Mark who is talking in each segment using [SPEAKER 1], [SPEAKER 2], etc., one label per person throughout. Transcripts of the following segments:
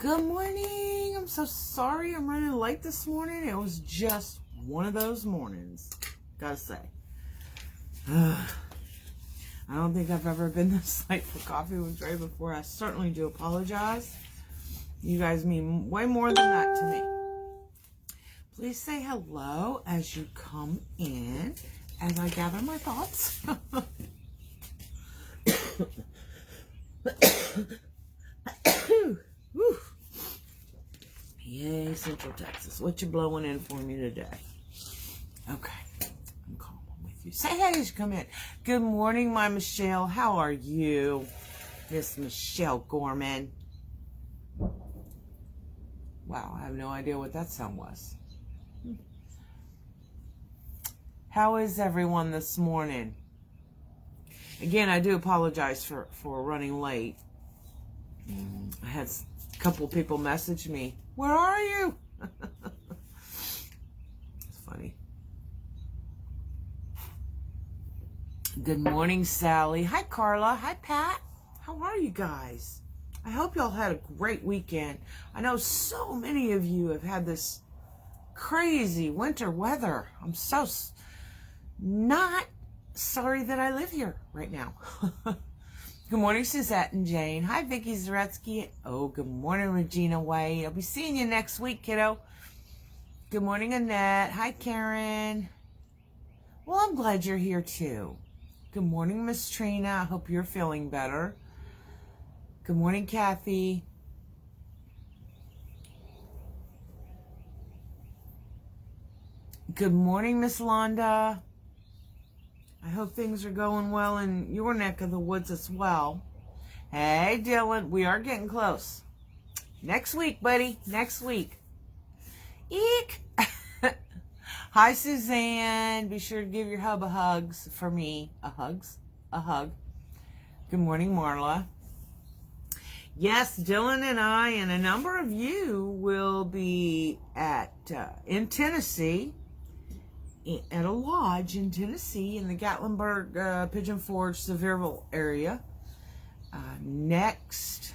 [SPEAKER 1] Good morning. I'm so sorry I'm running late this morning. It was just one of those mornings, gotta say. I don't think I've ever been this late for coffee with Drea before. I certainly do apologize. You guys mean way more than that to me. Please say hello as you come in, as I gather my thoughts. Yay, Central Texas. What you blowing in for me today? Okay, I'm calm with you. Say hey as you come in. Good morning, my Michelle. How are you? Miss Michelle Gorman. Wow, I have no idea what that sound was. How is everyone this morning? Again, I do apologize for running late. I had a couple people message me, where are you? It's funny. Good morning, Sally. Hi, Carla. Hi, Pat. How are you guys? I hope y'all had a great weekend. I know so many of you have had this crazy winter weather. I'm so not sorry that I live here right now. Good morning, Suzette and Jane. Hi, Vicky Zaretsky. Oh, good morning, Regina White. I'll be seeing you next week, kiddo. Good morning, Annette. Hi, Karen. Well, I'm glad you're here, too. Good morning, Miss Trina. I hope you're feeling better. Good morning, Kathy. Good morning, Miss Londa. I hope things are going well in your neck of the woods as well. Hey, Dylan, we are getting close. Next week, buddy. Next week. Eek. Hi, Suzanne. Be sure to give your hub a hugs for me. A hug. Good morning, Marla. Yes, Dylan and I and a number of you will be in Tennessee, at a lodge in Tennessee in the Gatlinburg, Pigeon Forge, Sevierville area. Next,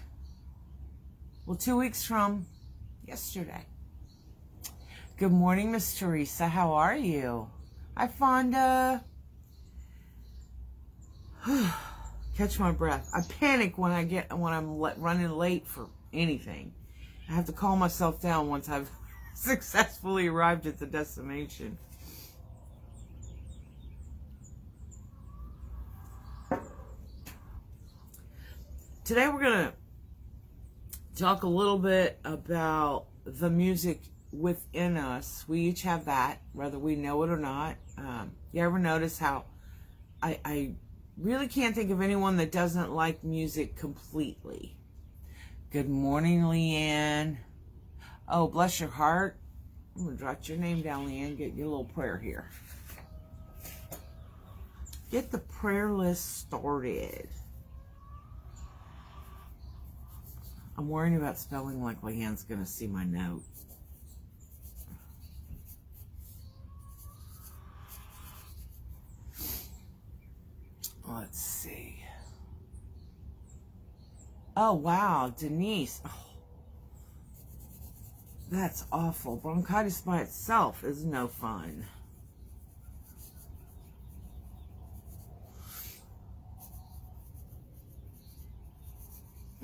[SPEAKER 1] 2 weeks from yesterday. Good morning, Miss Teresa. How are you? Hi, Fonda. Catch my breath. I panic when I'm running late for anything. I have to calm myself down once I've successfully arrived at the destination. Today we're going to talk a little bit about the music within us. We each have that, whether we know it or not. You ever notice how I really can't think of anyone that doesn't like music completely? Good morning, Leanne. Oh, bless your heart. I'm going to jot your name down, Leanne. Get your little prayer here. Get the prayer list started. I'm worrying about spelling like Leanne's going to see my note. Let's see. Oh, wow. Denise. Oh, that's awful. Bronchitis by itself is no fun.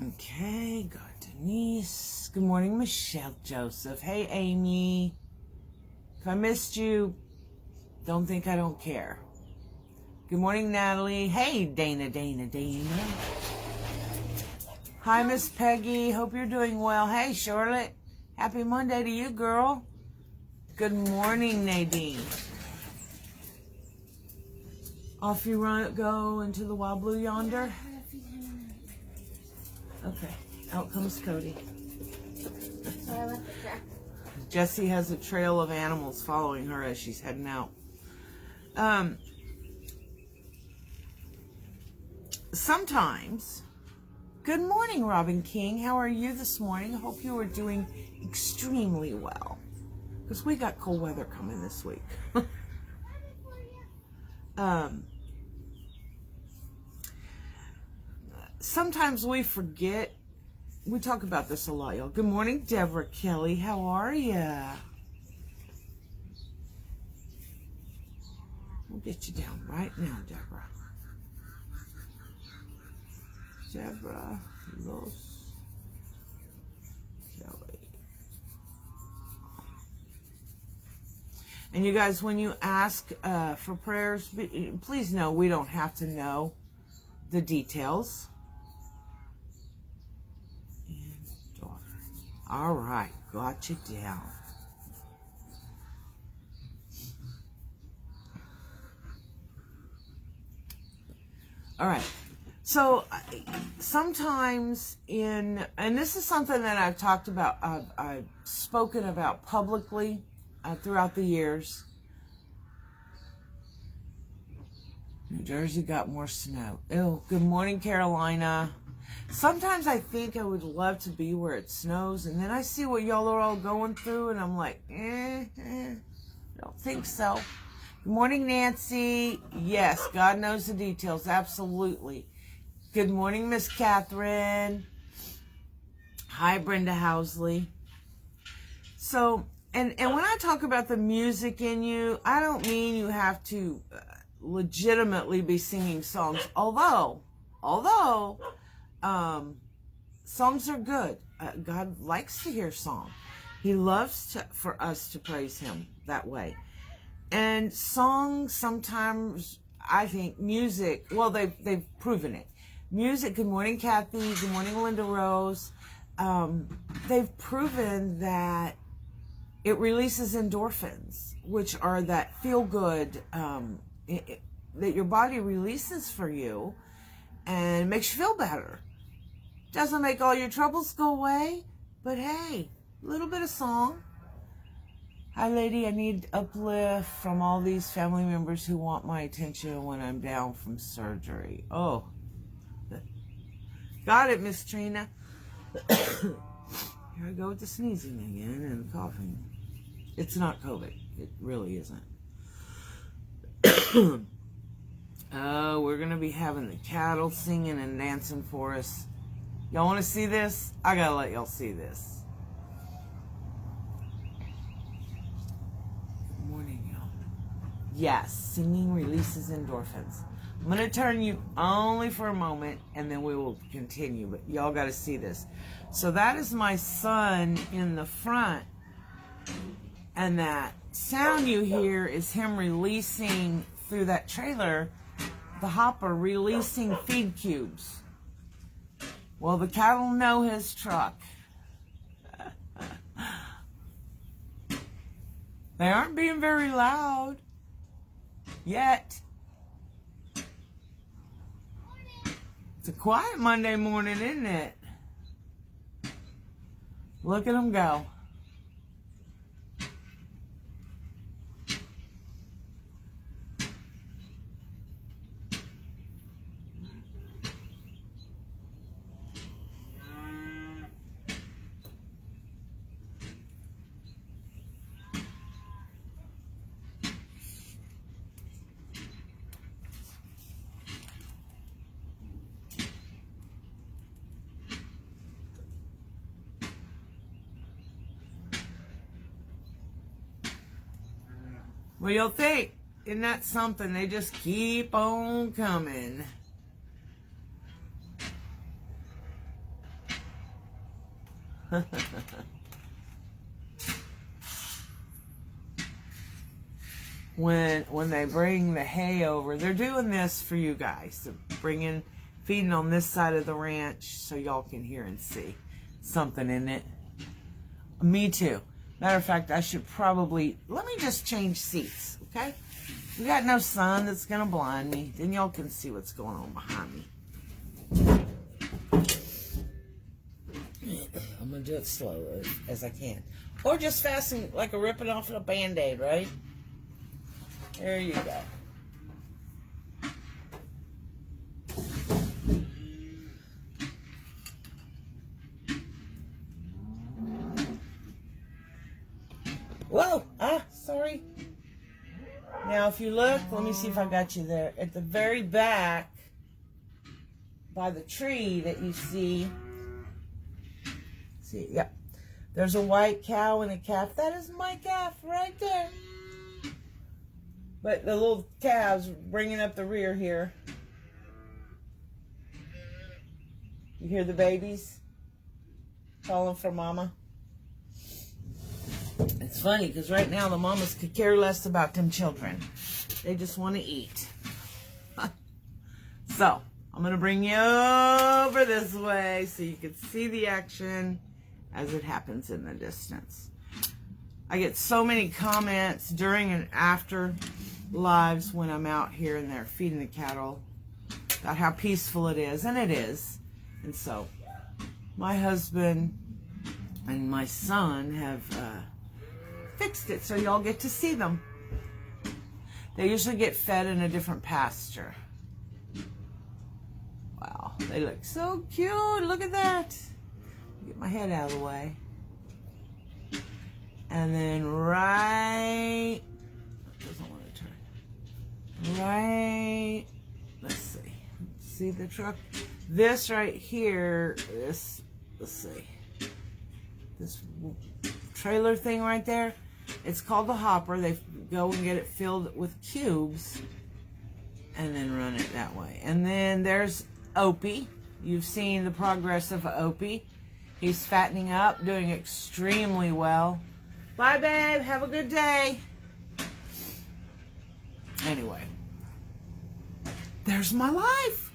[SPEAKER 1] Okay, got Denise. Good morning, Michelle Joseph. Hey, Amy. If I missed you, don't think I don't care. Good morning, Natalie. Hey, Dana. Hi, Miss Peggy. Hope you're doing well. Hey, Charlotte. Happy Monday to you, girl. Good morning, Nadine. Off you go into the wild blue yonder? Okay, out comes Cody. Jessie has a trail of animals following her as she's heading out. Sometimes, good morning, Robin King. How are you this morning? I hope you are doing extremely well, because we got cold weather coming this week. Sometimes we forget we talk about this a lot, y'all. Good morning, Deborah Kelly. How are ya? We'll get you down right now, Deborah. Deborah Los Kelly. And you guys, when you ask for prayers, please know we don't have to know the details. And daughter. All right, got you down. All right. So sometimes and this is something that I've talked about, I've spoken about publicly throughout the years. New Jersey got more snow. Oh, good morning, Carolina. Sometimes I think I would love to be where it snows, and then I see what y'all are all going through, and I'm like, don't think so. Good morning, Nancy. Yes, God knows the details. Absolutely. Good morning, Miss Catherine. Hi, Brenda Housley. So, and when I talk about the music in you, I don't mean you have to legitimately be singing songs. Although, songs are good. God likes to hear song. He loves for us to praise Him that way. And songs sometimes, I think, music, well, they've proven it. Music, good morning, Kathy. Good morning, Linda Rose. They've proven that it releases endorphins, which are that feel-good, that your body releases for you and makes you feel better. Doesn't make all your troubles go away, but hey, a little bit of song. Hi, lady, I need uplift from all these family members who want my attention when I'm down from surgery. Oh, got it, Miss Trina. Here I go with the sneezing again and coughing. It's not COVID. It really isn't. Oh, we're going to be having the cattle singing and dancing for us. Y'all want to see this? I got to let y'all see this. Yes, singing releases endorphins. I'm going to turn you only for a moment, and then we will continue, but y'all got to see this. So that is my son in the front, and that sound you hear is him releasing through that trailer, the hopper releasing feed cubes. Well, the cattle know his truck. They aren't being very loud. Yet. It's a quiet Monday morning, isn't it? Look at them go. What do y'all think? Isn't that something? They just keep on coming. When they bring the hay over, they're doing this for you guys. They're feeding on this side of the ranch so y'all can hear and see something in it. Me too. Matter of fact, I should probably, let me just change seats, okay? We got no sun that's going to blind me. Then y'all can see what's going on behind me. I'm going to do it slow as I can. Or just fasten, like a ripping off a Band-Aid, right? There you go. Whoa! Sorry. Now, if you look, let me see if I got you there. At the very back, by the tree that you see, see. Yep. There's a white cow and a calf. That is my calf right there. But the little calves bringing up the rear here. You hear the babies calling for mama? It's funny because right now the mamas could care less about them children. They just want to eat. So, I'm going to bring you over this way so you can see the action as it happens in the distance. I get so many comments during and after lives when I'm out here and they're feeding the cattle about how peaceful it is, and it is. And so, my husband and my son have fixed it so y'all get to see them. They usually get fed in a different pasture. Wow, they look so cute. Look at that. Get my head out of the way. And then right, doesn't want to turn. Right, let's see. See the truck? This right here, let's see. This trailer thing right there, it's called the hopper. They go and get it filled with cubes and then run it that way. And then there's Opie. You've seen the progress of Opie. He's fattening up, doing extremely well. Bye, babe. Have a good day. Anyway, there's my life.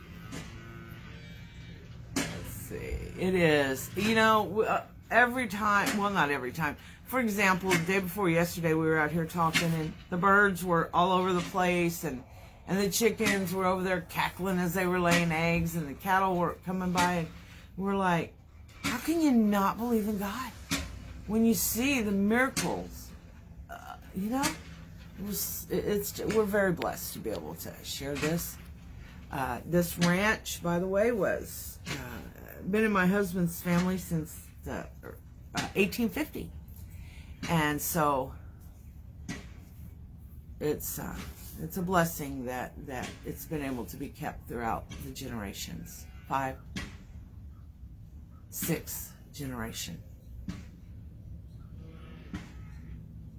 [SPEAKER 1] Let's see. It is. You know, every time, well, not every time. For example, the day before yesterday, we were out here talking, and the birds were all over the place, and the chickens were over there cackling as they were laying eggs, and the cattle were coming by, and we're like, how can you not believe in God when you see the miracles? You know, we're very blessed to be able to share this. This ranch, by the way, was been in my husband's family since 1850. And so it's a blessing that it's been able to be kept throughout the generations. 5, 6 generation.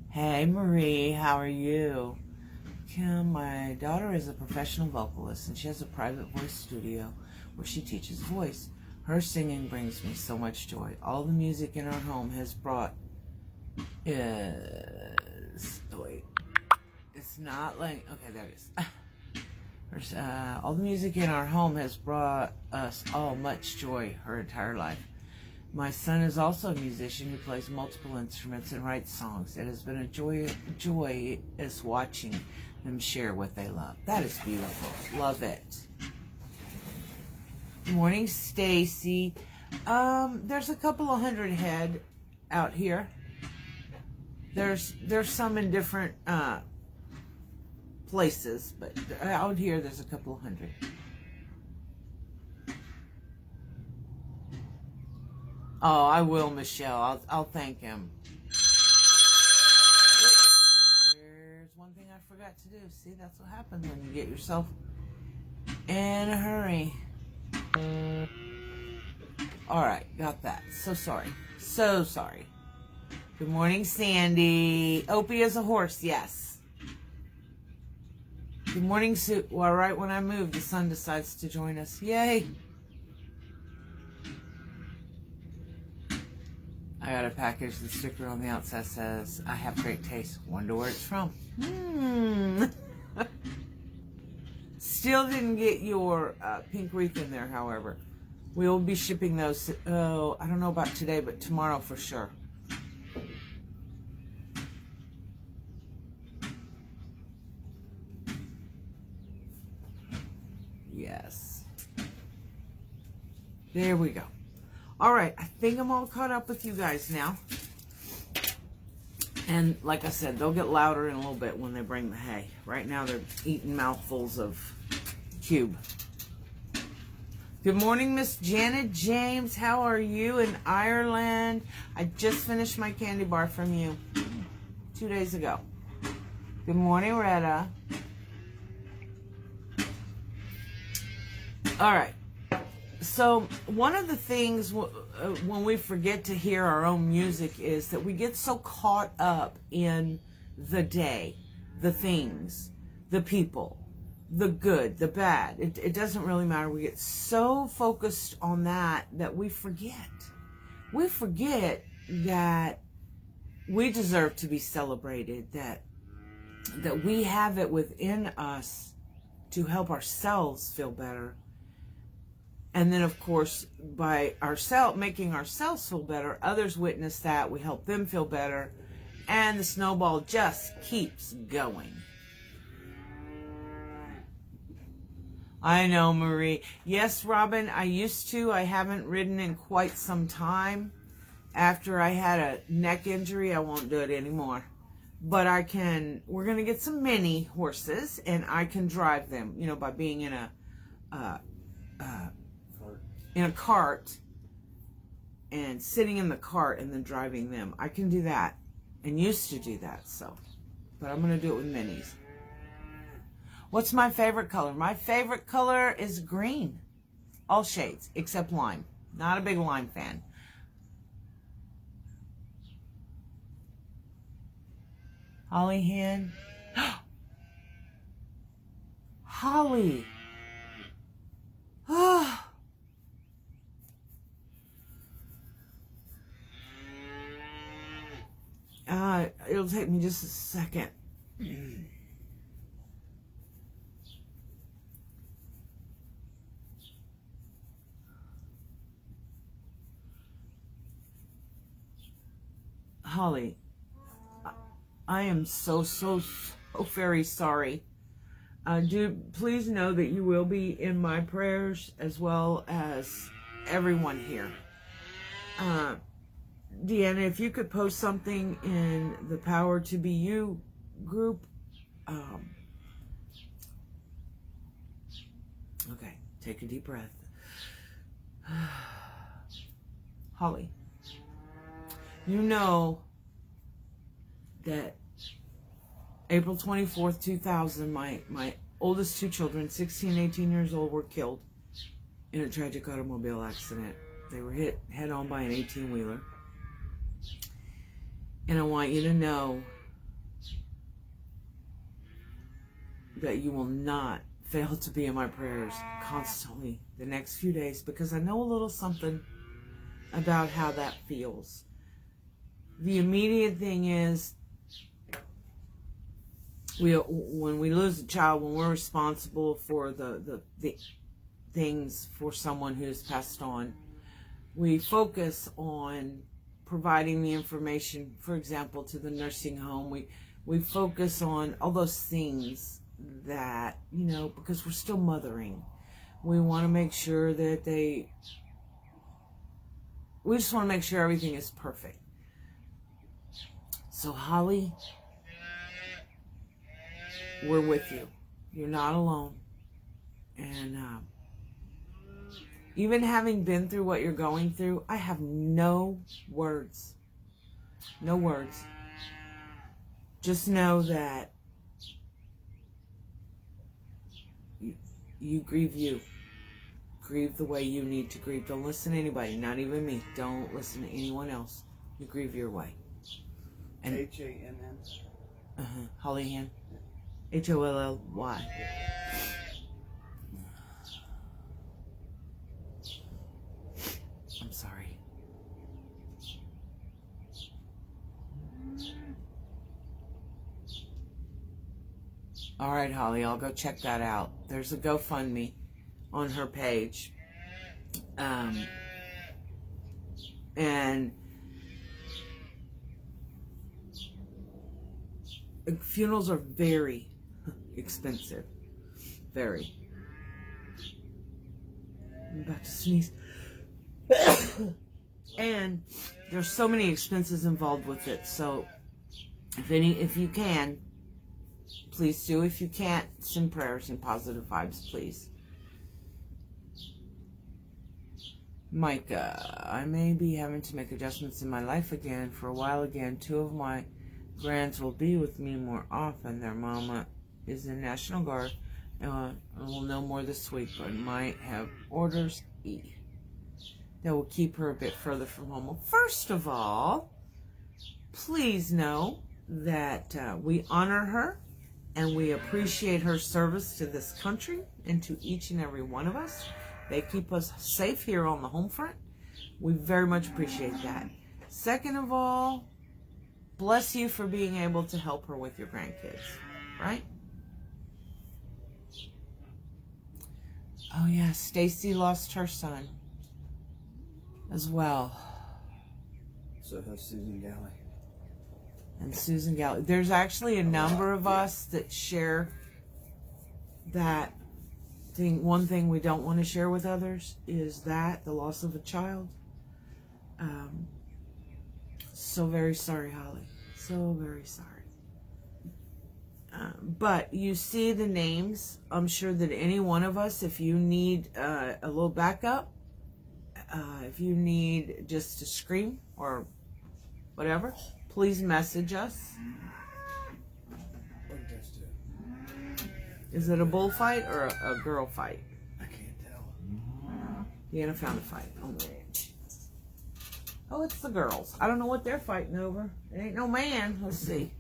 [SPEAKER 1] Hey Marie, how are you? Kim, my daughter is a professional vocalist and she has a private voice studio where she teaches voice. Her singing brings me so much joy. All the music in our home has brought wait, it's not like, okay, there it is. All the music in our home has brought us all much joy her entire life. My son is also a musician who plays multiple instruments and writes songs. It has been a joyous watching them share what they love. That is beautiful. Love it. Good morning, Stacy. There's a couple of 100 head out here. There's some in different places, but out here there's a couple of 100. Oh, I will, Michelle. I'll thank him. There's one thing I forgot to do. See, that's what happens when you get yourself in a hurry. All right, got that. So sorry. So sorry. Good morning, Sandy. Opie is a horse, yes. Good morning, Sue. Well, right when I move, the sun decides to join us. Yay. I got a package. The sticker on the outside says, I have great taste. Wonder where it's from. Still didn't get your pink wreath in there, however. We will be shipping those. Oh, I don't know about today, but tomorrow for sure. Yes. There we go. All right, I think I'm all caught up with you guys now. And like I said, they'll get louder in a little bit when they bring the hay. Right now they're eating mouthfuls of cube. Good morning, Miss Janet James. How are you in Ireland? I just finished my candy bar from you 2 days ago. Good morning, Retta. All right. So one of the things when we forget to hear our own music is that we get so caught up in the day, the things, the people, the good, the bad. It doesn't really matter. We get so focused on that we forget. We forget that we deserve to be celebrated, that we have it within us to help ourselves feel better. And then, of course, by making ourselves feel better, others witness that. We help them feel better. And the snowball just keeps going. I know, Marie. Yes, Robin, I used to. I haven't ridden in quite some time. After I had a neck injury, I won't do it anymore. But I can. We're going to get some mini horses, and I can drive them, by being in a cart and sitting in the cart and then driving them. I can do that and used to do that. But I'm going to do it with minis. What's my favorite color? My favorite color is green. All shades except lime. Not a big lime fan. Holly Hen. Holly. Oh. It'll take me just a second. Holly, I am so very sorry. Please know that you will be in my prayers as well as everyone here. Deanna, if you could post something in the Power to Be You group. Okay, take a deep breath. Holly, you know that April 24th, 2000, my oldest two children, 16 and 18 years old, were killed in a tragic automobile accident. They were hit head-on by an 18-wheeler. And I want you to know that you will not fail to be in my prayers constantly the next few days, because I know a little something about how that feels. The immediate thing is, when we lose a child, when we're responsible for the things for someone who has passed on, we focus on providing the information, for example, to the nursing home. We focus on all those things that, because we're still mothering. We want to make sure that we just want to make sure everything is perfect. So, Holly, we're with you. You're not alone. And even having been through what you're going through, I have no words. No words. Just know that you grieve you. Grieve the way you need to grieve. Don't listen to anybody, not even me. Don't listen to anyone else. You grieve your way. And
[SPEAKER 2] H-A-N-N.
[SPEAKER 1] Holly Hen. H-O-L-L-Y. I'm sorry. All right, Holly, I'll go check that out. There's a GoFundMe on her page. And funerals are very expensive. Very. I'm about to sneeze. And there's so many expenses involved with it. So if you can, please do. If you can't, send prayers and positive vibes, please. Micah, I may be having to make adjustments in my life again for a while again. 2 of my grands will be with me more often. Their mama is in National Guard. I will know more this week, but might have orders that will keep her a bit further from home. Well, first of all, please know that we honor her and we appreciate her service to this country and to each and every one of us. They keep us safe here on the home front. We very much appreciate that. Second of all, bless you for being able to help her with your grandkids, right? Oh yeah, Stacy lost her son as well.
[SPEAKER 2] So has Susan Galley.
[SPEAKER 1] And Susan Galley. There's actually a number of us that share that thing. One thing we don't want to share with others is that, the loss of a child. So very sorry, Holly. So very sorry. But you see the names. I'm sure that any one of us, if you need a little backup, if you need just to scream or whatever, please message us.
[SPEAKER 2] What did this do?
[SPEAKER 1] Is it a bullfight or a girl fight?
[SPEAKER 2] I can't tell.
[SPEAKER 1] Deanna found a fight. Oh, it's the girls. I don't know what they're fighting over. It ain't no man. Let's see.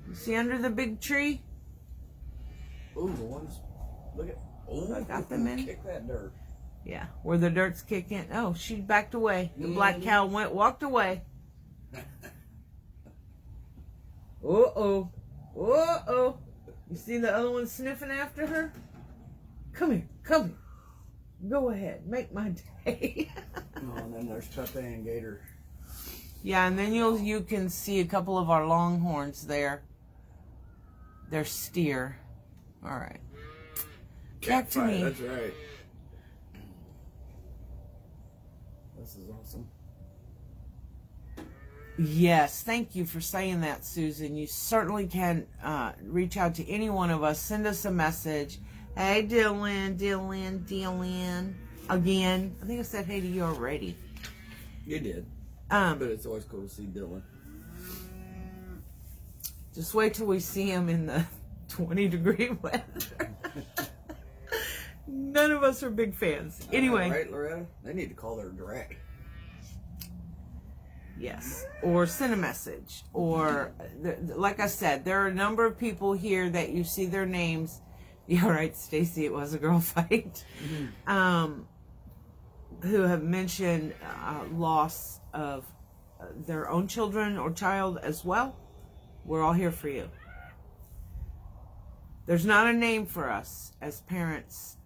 [SPEAKER 1] You see under the big tree?
[SPEAKER 2] Ooh, the ones. Look at. Oh,
[SPEAKER 1] I got them in.
[SPEAKER 2] Kick that dirt.
[SPEAKER 1] Yeah, where the dirt's kicking. Oh, she backed away. The black cow walked away. Uh-oh. Uh-oh. You see the other one sniffing after her? Come here. Come here. Go ahead. Make my day.
[SPEAKER 2] Oh, and then there's Pepe and Gator.
[SPEAKER 1] Yeah, and then you can see a couple of our longhorns there. They're steer. All right. Back to me.
[SPEAKER 2] That's right. This is awesome.
[SPEAKER 1] Yes, thank you for saying that, Susan. You certainly can reach out to any one of us. Send us a message. Hey, Dylan. Again, I think I said hey to you already.
[SPEAKER 2] You did. But it's always cool to see Dylan.
[SPEAKER 1] Just wait till we see him in the 20-degree weather. None of us are big fans. Anyway.
[SPEAKER 2] Right, Loretta? They need to call their Drea.
[SPEAKER 1] Yes. Or send a message. Or, like I said, there are a number of people here that you see their names. Yeah, right, Stacy, it was a girl fight. Mm-hmm. Who have mentioned loss of their own children or child as well. We're all here for you. There's not a name for us as parents.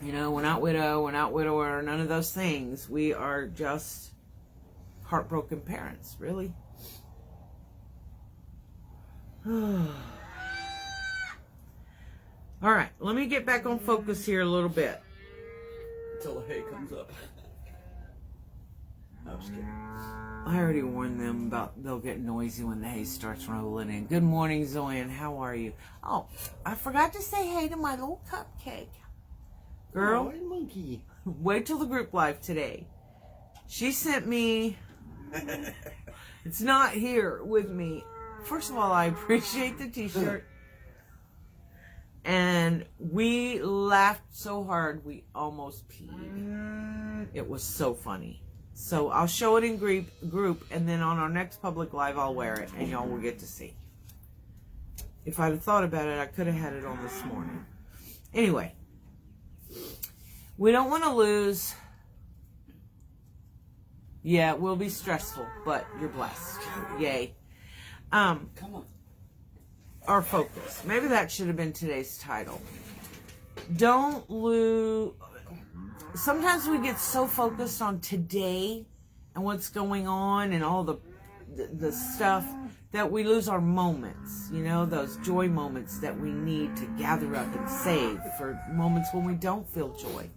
[SPEAKER 1] You know, we're not widow, we're not widower, none of those things. We are just heartbroken parents, really. All right, let me get back on focus here a little bit.
[SPEAKER 2] Until the hay comes up. I was kidding.
[SPEAKER 1] I already warned them about they'll get noisy when the hay starts rolling in. Good morning, Zoyan. How are you? Oh, I forgot to say hey to my little cupcake. Girl,
[SPEAKER 2] oh, monkey.
[SPEAKER 1] Wait till the group live today. She sent me... It's not here with me. First of all, I appreciate the t-shirt. And we laughed so hard we almost peed. It was so funny. So I'll show it in group, and then on our next public live I'll wear it, and y'all will get to see. If I'd have thought about it, I could have had it on this morning. Anyway, we don't want to lose. Yeah, it will be stressful, but you're blessed. Yay.
[SPEAKER 2] Come on.
[SPEAKER 1] Our focus. Maybe that should have been today's title. Don't lose. Sometimes we get so focused on today and what's going on and all the stuff that we lose our moments. You know, those joy moments that we need to gather up and save for moments when we don't feel joy.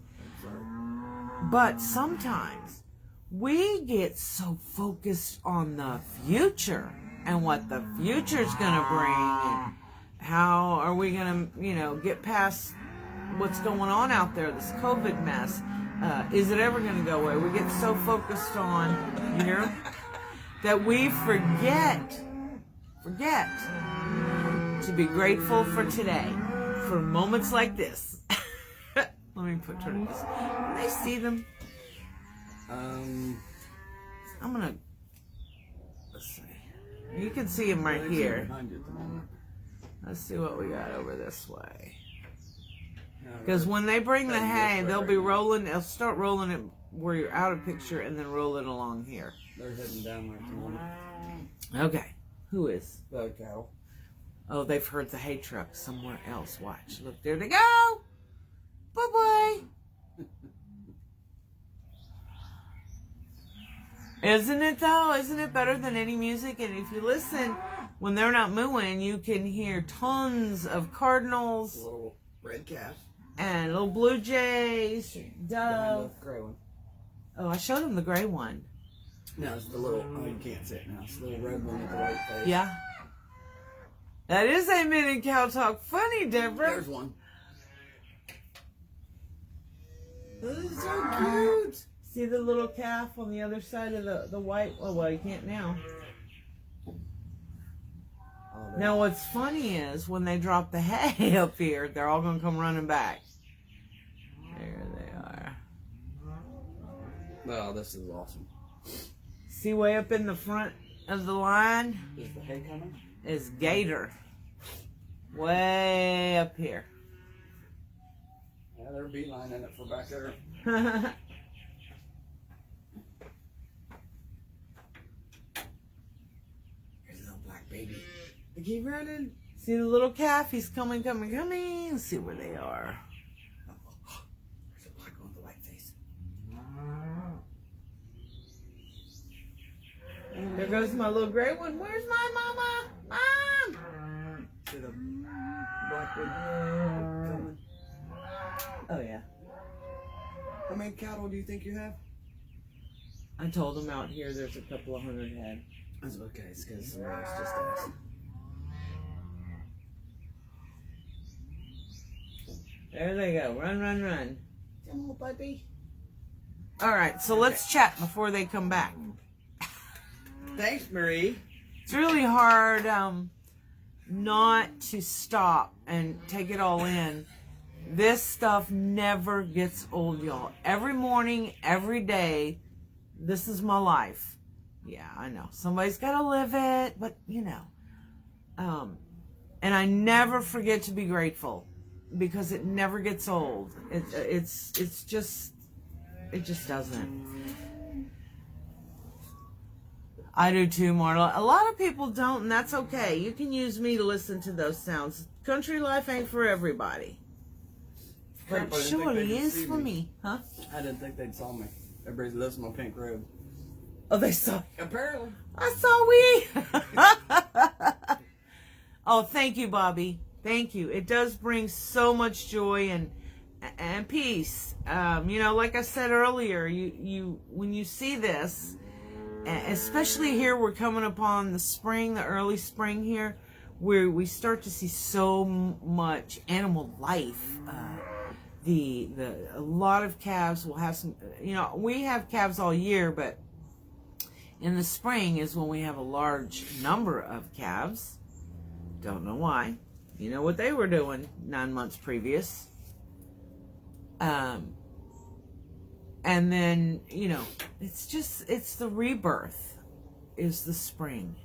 [SPEAKER 1] But sometimes we get so focused on the future and what the future's going to bring and how are we going to, get past what's going on out there, this COVID mess. Is it ever going to go away? We get so focused on, that we forget to be grateful for today, for moments like this. Let me turn this. Can they see them?
[SPEAKER 2] Um,
[SPEAKER 1] I'm gonna. Let's see. You can see them right here. Let's see what we got over this way. Because when they bring the hay, they'll be rolling. They'll start rolling it where you're out of picture, and then roll it along here.
[SPEAKER 2] They're heading down right at the moment.
[SPEAKER 1] Okay. Who is?
[SPEAKER 2] The cow.
[SPEAKER 1] Oh, they've heard the hay truck somewhere else. Watch. Look, there they go. Bye-bye. Isn't it, though? Isn't it better than any music? And if you listen, when they're not mooing, you can hear tons of cardinals.
[SPEAKER 2] Little red calf.
[SPEAKER 1] And little blue jays. Dove.
[SPEAKER 2] The gray one.
[SPEAKER 1] Oh, I showed him the gray one.
[SPEAKER 2] No, it's the little, oh, you can't see it now. It's the little red one with the white face.
[SPEAKER 1] Yeah. That is a minute cow talk. Funny, Deborah.
[SPEAKER 2] There's one.
[SPEAKER 1] This is so cute. See the little calf on the other side of the white? Oh, well, you can't now.
[SPEAKER 2] Oh,
[SPEAKER 1] Now, what's funny is when they drop the hay up here, they're all going to come running back. There they are.
[SPEAKER 2] Oh, this is awesome.
[SPEAKER 1] See way up in the front of the line?
[SPEAKER 2] Is the hay coming?
[SPEAKER 1] Is Gator. Way up here.
[SPEAKER 2] Yeah, they're beelining it for back there. Here's a little black baby. They keep running.
[SPEAKER 1] See the little calf? He's coming, coming, coming. Let's see where they are.
[SPEAKER 2] There's a black one with a white face.
[SPEAKER 1] There goes my little gray one. Where's my mama? Mom!
[SPEAKER 2] See the black one coming.
[SPEAKER 1] Oh, yeah.
[SPEAKER 2] How many cattle do you think you have?
[SPEAKER 1] I told him out here there's a couple of hundred head.
[SPEAKER 2] That's okay. It's because somebody else just asked.
[SPEAKER 1] There they go. Run, run, run.
[SPEAKER 2] Come on, puppy.
[SPEAKER 1] All right, so let's chat before they come back.
[SPEAKER 2] Thanks, Marie.
[SPEAKER 1] It's really hard not to stop and take it all in. This stuff never gets old, y'all. Every morning, every day, this is my life. Yeah, I know. Somebody's got to live it, but you know. And I never forget to be grateful because it never gets old. It just doesn't. I do too, Marla. A lot of people don't, and that's okay. You can use me to listen to those sounds. Country life ain't for everybody. But it surely is for me. Huh?
[SPEAKER 2] I didn't think they'd saw me. Everybody lives in my pink robe.
[SPEAKER 1] Oh, they saw.
[SPEAKER 2] Apparently.
[SPEAKER 1] I saw we. Oh, thank you, Bobby. Thank you. It does bring so much joy and peace. You know, like I said earlier, you when you see this, especially here, we're coming upon the spring, the early spring here, where we start to see so much animal life. A lot of calves will have some, you know, we have calves all year, but in the spring is when we have a large number of calves. Don't know why. You know what they were doing 9 months previous. And then, you know, it's the rebirth is the spring.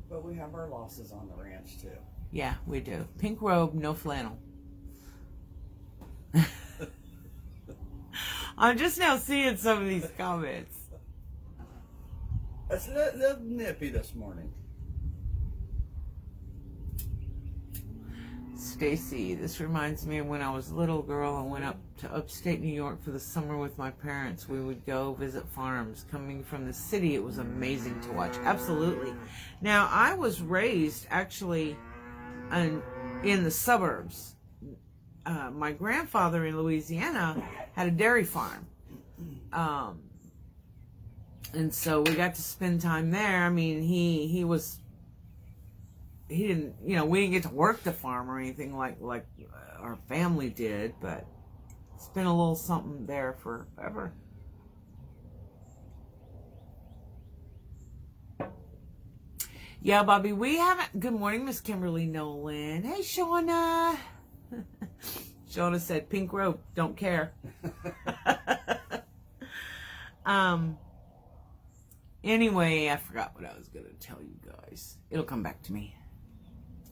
[SPEAKER 2] But we have our losses on the ranch, too.
[SPEAKER 1] Yeah, we do. Pink robe, no flannel. I'm just now seeing some of these comments.
[SPEAKER 2] It's a little nippy this morning.
[SPEAKER 1] Stacy, this reminds me of when I was a little girl and went up to upstate New York for the summer with my parents. We would go visit farms. Coming from the city, it was amazing to watch. Absolutely. Now, I was raised actually in the suburbs. My grandfather in Louisiana had a dairy farm. And so we got to spend time there. I mean, he didn't, you know, we didn't get to work the farm or anything like our family did, but it's been a little something there forever. Yeah, Bobby, we haven't. Good morning, Miss Kimberly Nolan. Hey, Shauna. Shona said, pink robe, don't care. Anyway, I forgot what I was going to tell you guys. It'll come back to me.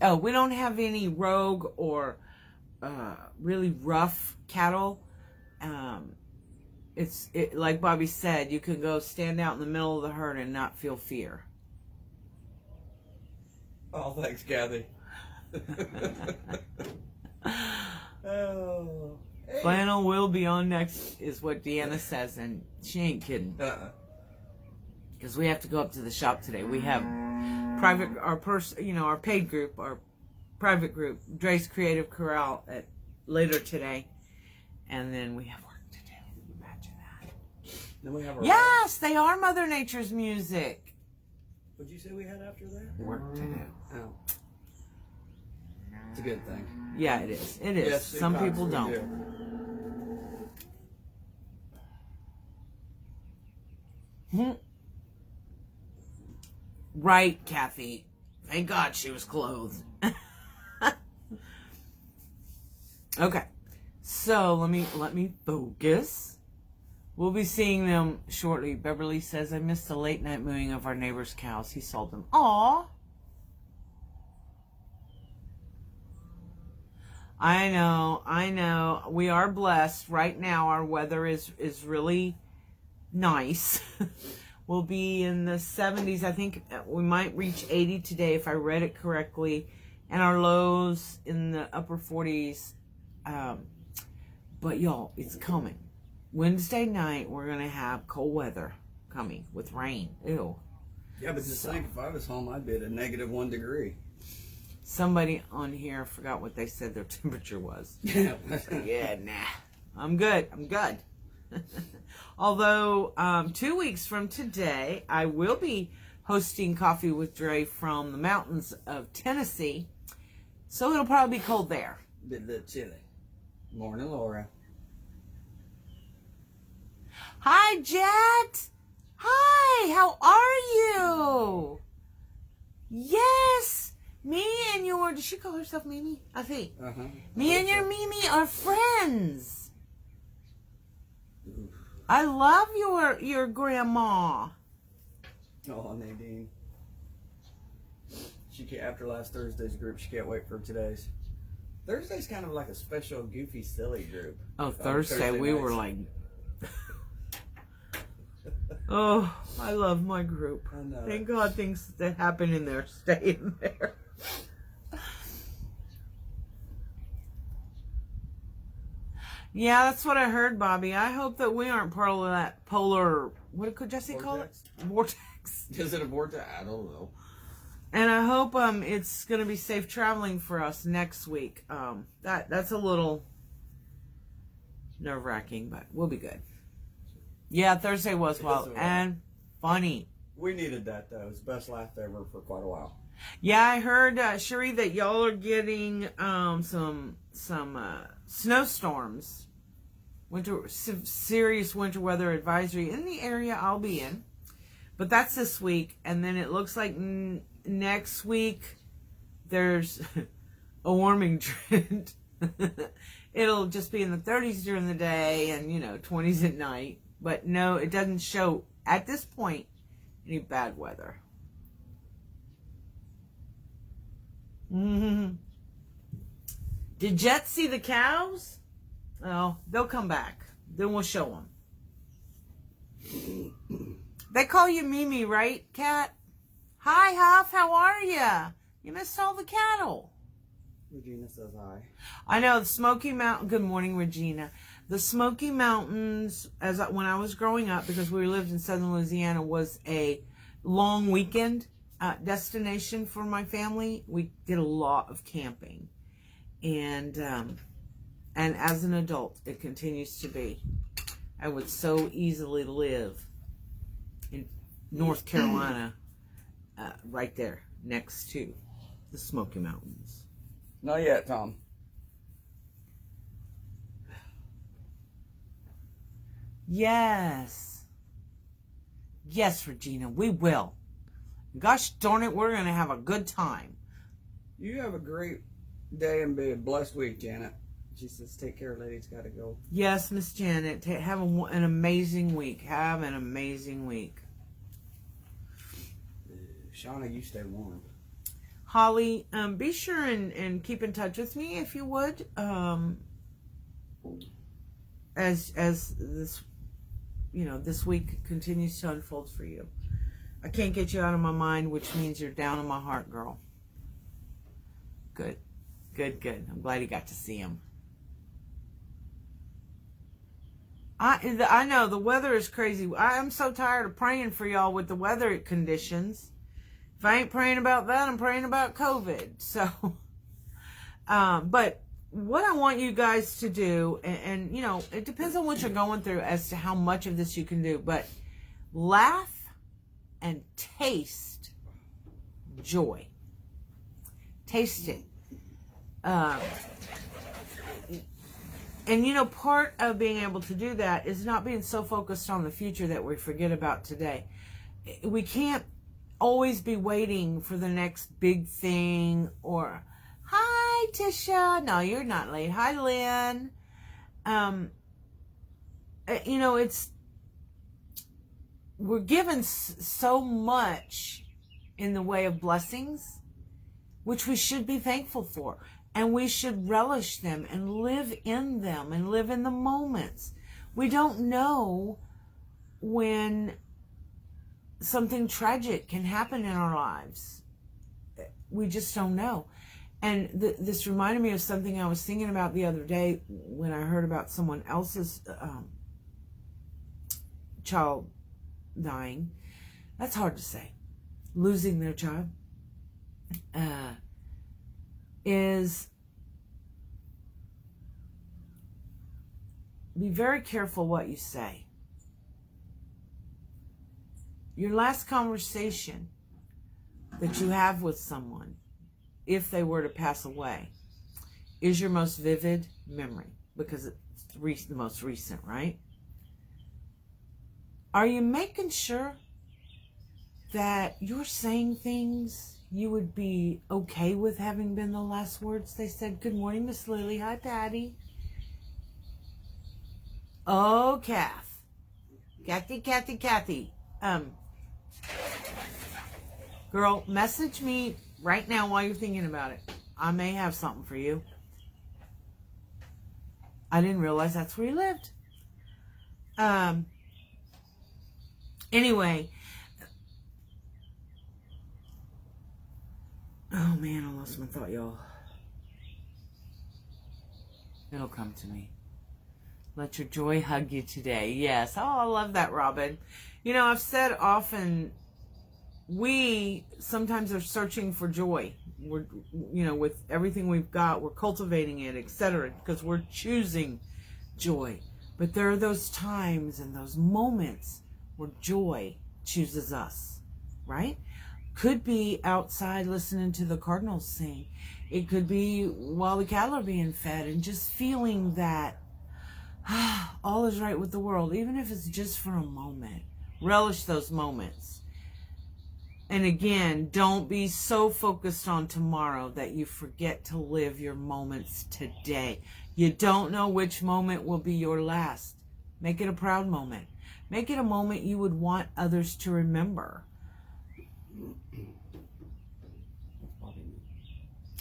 [SPEAKER 1] Oh, we don't have any rogue or really rough cattle. It's like Bobby said, you can go stand out in the middle of the herd and not feel fear.
[SPEAKER 2] Oh, thanks, Kathy. Oh, hey.
[SPEAKER 1] Flannel will be on next, is what Deanna says, and she ain't kidding. Because we have to go up to the shop today. We have our paid group, our private group, Dre's Creative Corral later today, and then we have work to do. Imagine that.
[SPEAKER 2] Then we have
[SPEAKER 1] Yes, they are Mother Nature's music.
[SPEAKER 2] What'd you say we had after that?
[SPEAKER 1] Work to do.
[SPEAKER 2] Oh. It's a good thing.
[SPEAKER 1] Yeah, it is. It is.
[SPEAKER 2] Yes,
[SPEAKER 1] Some people don't. Right, Kathy. Thank God she was clothed. Okay. So let me focus. We'll be seeing them shortly. Beverly says, I missed the late night mooing of our neighbor's cows. He sold them. Aw. I know. We are blessed. Right now our weather is really nice. We'll be in the 70s. I think we might reach 80 today if I read it correctly. And our lows in the upper 40s. But y'all, it's coming. Wednesday night, we're going to have cold weather coming with rain. Ew.
[SPEAKER 2] Yeah, but just think, if I was home, I'd be at a -1 degree.
[SPEAKER 1] Somebody on here forgot what they said their temperature was.
[SPEAKER 2] Yeah.
[SPEAKER 1] Yeah, nah. I'm good. Although 2 weeks from today, I will be hosting Coffee with Dre from the mountains of Tennessee. So it'll probably be cold there.
[SPEAKER 2] Bit a little chilly. Morning, Laura.
[SPEAKER 1] Hi, Jet. Hi, how are you? Yes. Me and did she call herself Mimi? I think. Me and your Mimi are friends. I love your grandma.
[SPEAKER 2] Oh, Nadine. She can't, after last Thursday's group, she can't wait for today's. Thursday's kind of like a special, goofy, silly group.
[SPEAKER 1] Oh, Thursday we were like... Oh, I love my group.
[SPEAKER 2] I know.
[SPEAKER 1] Thank God things that happen in there stay in there. Yeah, that's what I heard, Bobby. I hope that we aren't part of that polar... What could Jesse call it? Vortex.
[SPEAKER 2] Is it a vortex? I don't know.
[SPEAKER 1] And I hope it's going to be safe traveling for us next week. That's a little nerve-wracking, but we'll be good. Yeah, Thursday was wild and funny.
[SPEAKER 2] We needed that, though. It was the best laugh ever for quite a while.
[SPEAKER 1] Yeah, I heard, Cherie, that y'all are getting some snowstorms. Serious winter weather advisory in the area I'll be in. But that's this week. And then it looks like next week there's a warming trend. It'll just be in the 30s during the day and, 20s at night. But no, it doesn't show, at this point, any bad weather. Mm-hmm. Did Jet see the cows? Oh, they'll come back. Then we'll show them. They call you Mimi, right, Kat? Hi, Huff. How are ya? You missed all the cattle.
[SPEAKER 2] Regina says hi.
[SPEAKER 1] I know, the Smoky Mountain. Good morning, Regina. The Smoky Mountains, when I was growing up, because we lived in southern Louisiana, was a long weekend destination for my family. We did a lot of camping. And as an adult, it continues to be. I would so easily live in North Carolina, right there, next to the Smoky Mountains.
[SPEAKER 2] Not yet, Tom.
[SPEAKER 1] Yes. Yes, Regina, we will. Gosh darn it, we're going to have a good time.
[SPEAKER 2] You have a great day and be a blessed week, Janet. She says, "Take care, ladies. Gotta go."
[SPEAKER 1] Yes, Miss Janet. Have an amazing week. Have an amazing week.
[SPEAKER 2] Shauna, you stay warm.
[SPEAKER 1] Holly, be sure and keep in touch with me if you would. As this, this week continues to unfold for you. I can't get you out of my mind, which means you're down in my heart, girl. Good. I'm glad you got to see him. I know the weather is crazy. I'm so tired of praying for y'all with the weather conditions. If I ain't praying about that, I'm praying about COVID. So, but what I want you guys to do, and it depends on what you're going through as to how much of this you can do, but laugh and taste joy. Taste it. And part of being able to do that is not being so focused on the future that we forget about today. We can't always be waiting for the next big thing or, hi, Tisha. No, you're not late. Hi, Lynn. We're given so much in the way of blessings, which we should be thankful for. And we should relish them and live in them and live in the moments. We don't know when something tragic can happen in our lives. We just don't know. And this reminded me of something I was thinking about the other day when I heard about someone else's child dying. That's hard to say. Losing their child. Is be very careful what you say. Your last conversation that you have with someone, if they were to pass away, is your most vivid memory because it's the most recent, right? Are you making sure that you're saying things you would be okay with having been the last words they said? Good morning, Miss Lily. Hi, Patty. Oh, Kath. Kathy. Girl, message me right now while you're thinking about it. I may have something for you. I didn't realize that's where you lived. Anyway. Oh man, I lost my thought, y'all. It'll come to me. Let your joy hug you today. Yes. Oh, I love that, Robin. I've said often, we sometimes are searching for joy. We're, with everything we've got, we're cultivating it, etc., because we're choosing joy. But there are those times and those moments where joy chooses us, right? Could be outside listening to the cardinals sing. It could be while the cattle are being fed and just feeling that all is right with the world, even if it's just for a moment. Relish those moments. And again, don't be so focused on tomorrow that you forget to live your moments today. You don't know which moment will be your last. Make it a proud moment. Make it a moment you would want others to remember.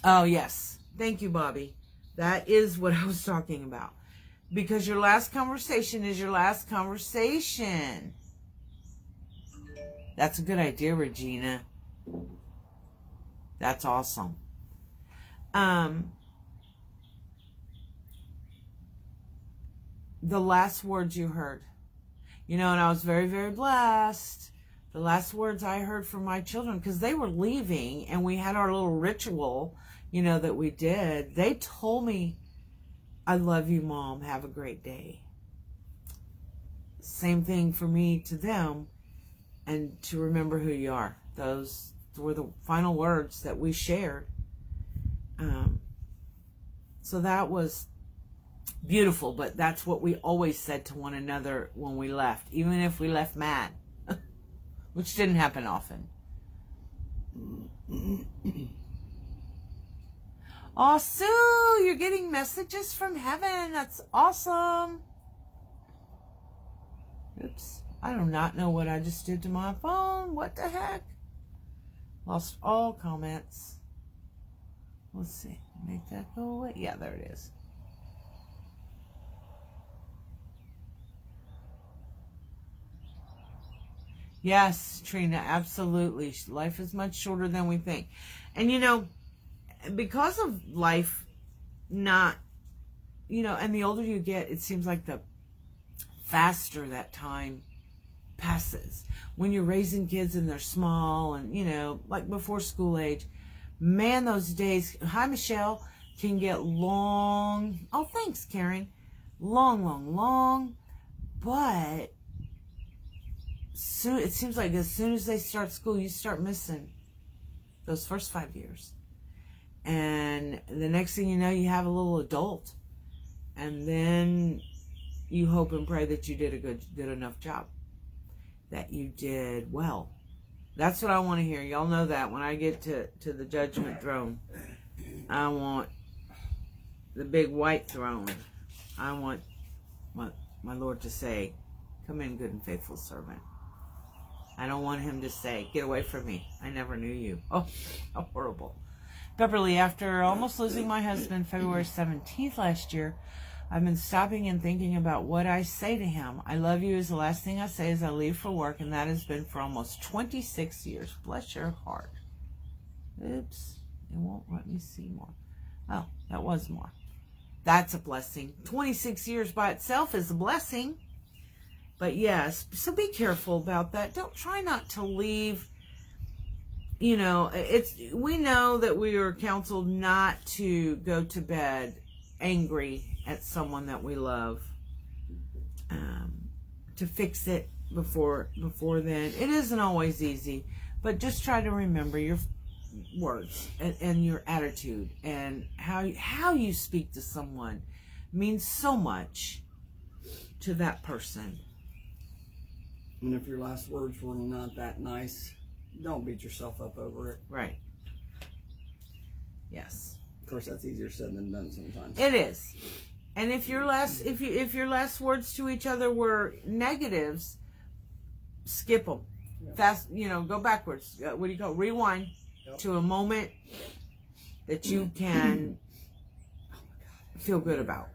[SPEAKER 1] Oh, yes. Thank you, Bobby. That is what I was talking about. Because your last conversation is your last conversation. That's a good idea, Regina. That's awesome. The last words you heard. And I was very, very blessed. The last words I heard from my children, because they were leaving and we had our little ritual, that we did. They told me, I love you, Mom. Have a great day. Same thing for me to them, and to remember who you are. Those were the final words that we shared. So that was beautiful, but that's what we always said to one another when we left, even if we left mad, which didn't happen often. Oh, Sue, you're getting messages from heaven. That's awesome. Oops. I do not know what I just did to my phone. What the heck? Lost all comments. Let's see. Make that go away. Yeah, there it is. Yes, Trina, absolutely. Life is much shorter than we think. And, you know, because of life not, you know, and the older you get, it seems like the faster that time passes. When you're raising kids and they're small and, you know, like before school age, man, those days, hi, Michelle, can get long. Oh, thanks, Karen. Long. But soon, it seems like as soon as they start school, you start missing those first 5 years. And the next thing you know, you have a little adult. And then you hope and pray that you did a good enough job. That you did well. That's what I want to hear. Y'all know that when I get to the judgment throne, I want the big white throne. I want my Lord to say, come in, good and faithful servant. I don't want him to say, get away from me. I never knew you. Oh, how horrible. Beverly, after almost losing my husband February 17th last year, I've been stopping and thinking about what I say to him. I love you is the last thing I say as I leave for work, and that has been for almost 26 years. Bless your heart. Oops. It won't let me see more. Oh, that was more. That's a blessing. 26 years by itself is a blessing. But yes, so be careful about that. Don't try not to leave. You know, we know that we are counseled not to go to bed angry at someone that we love, to fix it before then. It isn't always easy, but just try to remember your words and your attitude, and how you speak to someone means so much to that person.
[SPEAKER 2] And if your last words were not that nice, don't beat yourself up over it.
[SPEAKER 1] Right. Yes.
[SPEAKER 2] Of course, that's easier said than done sometimes.
[SPEAKER 1] It is. And if your last words to each other were negatives, skip them. Yep. Fast, you know, go backwards. What do you call it? Rewind. Yep. To a moment that you can feel good about,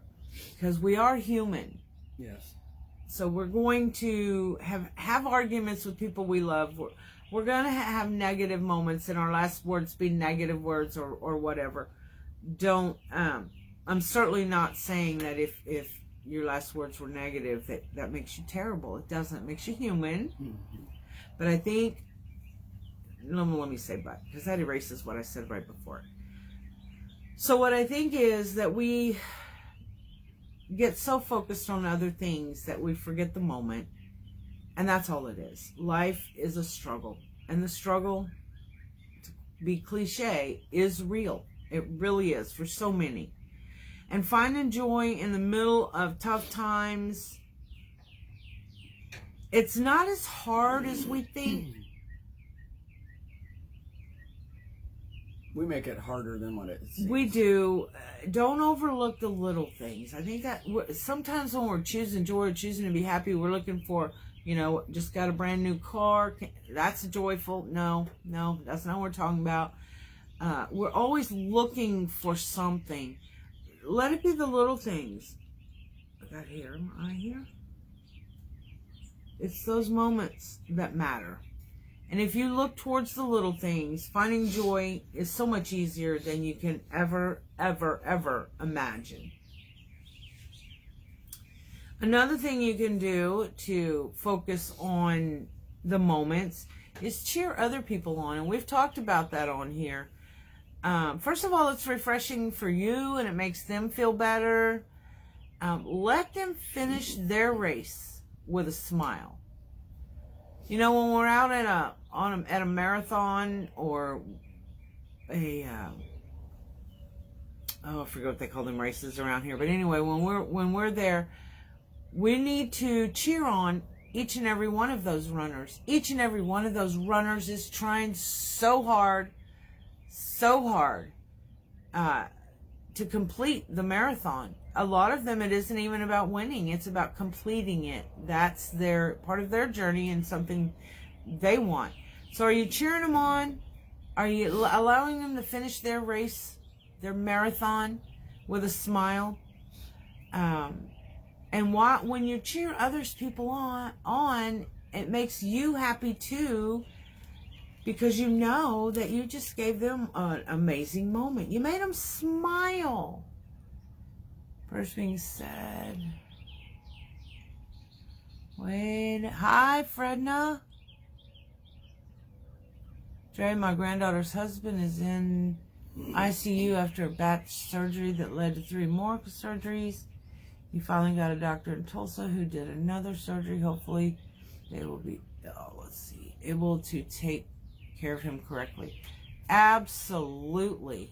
[SPEAKER 1] because we are human.
[SPEAKER 2] Yes.
[SPEAKER 1] So we're going to have arguments with people we love. We're going to have negative moments, and our last words be negative words or whatever. Don't. I'm certainly not saying that if your last words were negative that makes you terrible. It doesn't. It makes you human. Mm-hmm. But I think. Let me say but, because that erases what I said right before. So what I think is that we get so focused on other things that we forget the moment. And that's all it is. Life is a struggle. And the struggle, to be cliche, is real. It really is for so many. And finding joy in the middle of tough times, it's not as hard as we think.
[SPEAKER 2] We make it harder than what it seems.
[SPEAKER 1] We do. Don't overlook the little things. I think that sometimes when we're choosing joy or choosing to be happy, we're looking for, you know, just got a brand new car. That's joyful. No, that's not what we're talking about. We're always looking for something. Let it be the little things. I got here. Am I here? It's those moments that matter. And if you look towards the little things, finding joy is so much easier than you can ever imagine. Another thing you can do to focus on the moments is cheer other people on. And we've talked about that on here. First of all, it's refreshing for you and it makes them feel better. Let them finish their race with a smile. You know, when we're out at a marathon or I forget what they call them races around here. But anyway, when we're there, we need to cheer on each and every one of those runners. Each and every one of those runners is trying so hard to complete the marathon. A lot of them, it isn't even about winning. It's about completing it. That's their part of their journey and something they want. So are you cheering them on? Are you allowing them to finish their race, their marathon, with a smile? And when you cheer others people on, it makes you happy too, because you know that you just gave them an amazing moment. You made them smile. First being said. Wait. Hi, Fredna. Drea, my granddaughter's husband, is in ICU after a batch surgery that led to 3 more surgeries. He finally got a doctor in Tulsa who did another surgery. Hopefully they will be, able to take care of him correctly. Absolutely.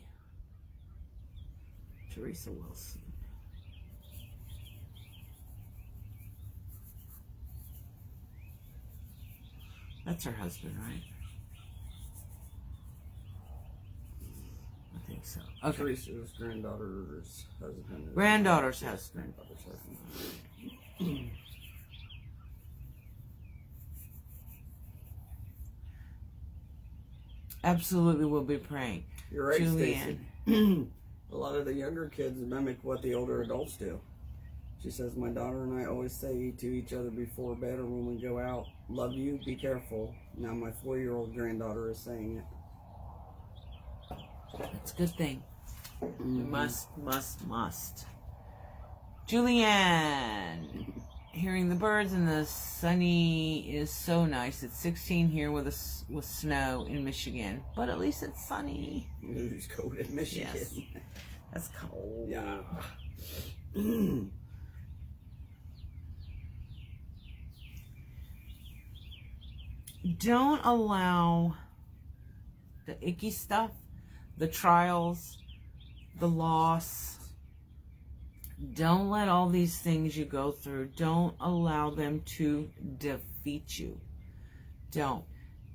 [SPEAKER 1] Teresa Wilson. That's her husband, right? I think so. Okay.
[SPEAKER 2] Teresa's granddaughter's husband.
[SPEAKER 1] Granddaughter's husband. Absolutely, we'll be praying.
[SPEAKER 2] You're right,
[SPEAKER 1] Julianne.
[SPEAKER 2] Stacy. A lot of the younger kids mimic what the older adults do. She says, my daughter and I always say to each other before bed or when we go out, love you, be careful. Now my 4-year-old granddaughter is saying it.
[SPEAKER 1] That's a good thing. We must. Julianne. Hearing the birds and the sunny is so nice. It's 16 here with snow in Michigan, but at least it's sunny.
[SPEAKER 2] It's cold in Michigan.
[SPEAKER 1] Yes. That's cold.
[SPEAKER 2] Yeah.
[SPEAKER 1] Don't allow the icky stuff, the trials, the loss. Don't let all these things you go through, don't allow them to defeat you. Don't.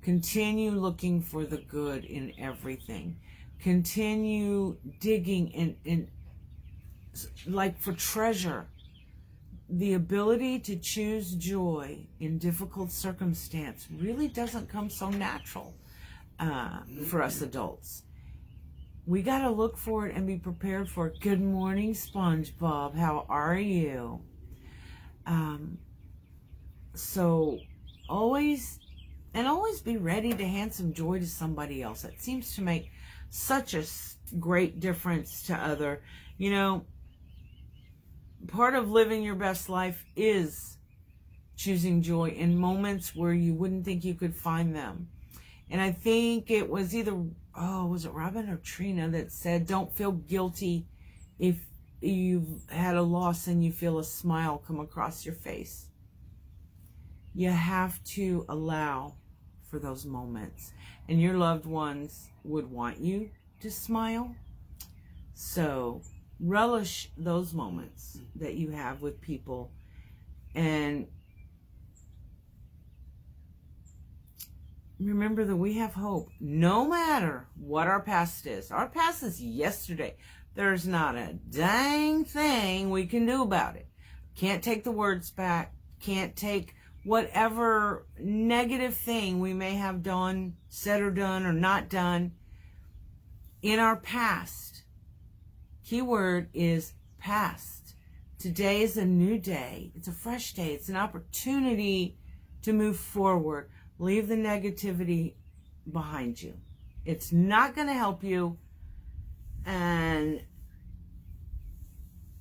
[SPEAKER 1] Continue looking for the good in everything. Continue digging in like for treasure. The ability to choose joy in difficult circumstance really doesn't come so natural for us adults. We got to look for it and be prepared for it. Good morning, SpongeBob. How are you? So always be ready to hand some joy to somebody else. It seems to make such a great difference to other. You know, part of living your best life is choosing joy in moments where you wouldn't think you could find them. And I think it was either, was it Robin or Trina that said, don't feel guilty if you've had a loss and you feel a smile come across your face. You have to allow for those moments. And your loved ones would want you to smile. So relish those moments that you have with people. And remember that we have hope no matter what our past is. Our past is yesterday. There's not a dang thing we can do about it. Can't take the words back. Can't take whatever negative thing we may have done, said or done or not done in our past. Keyword is past. Today is a new day. It's a fresh day. It's an opportunity to move forward. Leave the negativity behind you. It's not going to help you. And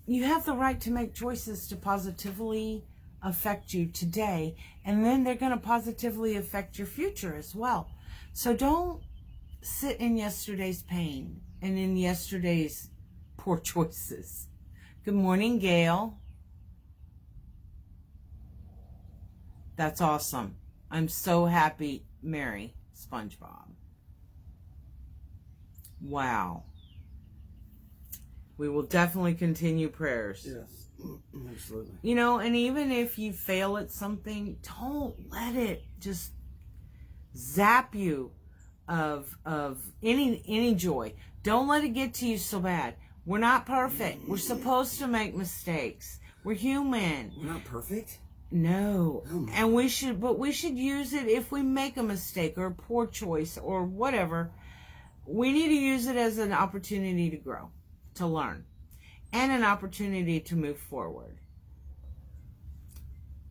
[SPEAKER 1] you have the right to make choices to positively affect you today. And then they're going to positively affect your future as well. So don't sit in yesterday's pain and in yesterday's poor choices. Good morning, Gail. That's awesome. I'm so happy, Mary SpongeBob. Wow. We will definitely continue prayers.
[SPEAKER 2] Yes, absolutely.
[SPEAKER 1] You know, and even if you fail at something, don't let it just zap you of any joy. Don't let it get to you so bad. We're not perfect. We're supposed to make mistakes. We're human.
[SPEAKER 2] We're not perfect?
[SPEAKER 1] No.
[SPEAKER 2] Oh,
[SPEAKER 1] And we should use it if we make a mistake or a poor choice or whatever. We need to use it as an opportunity to grow, to learn, and an opportunity to move forward.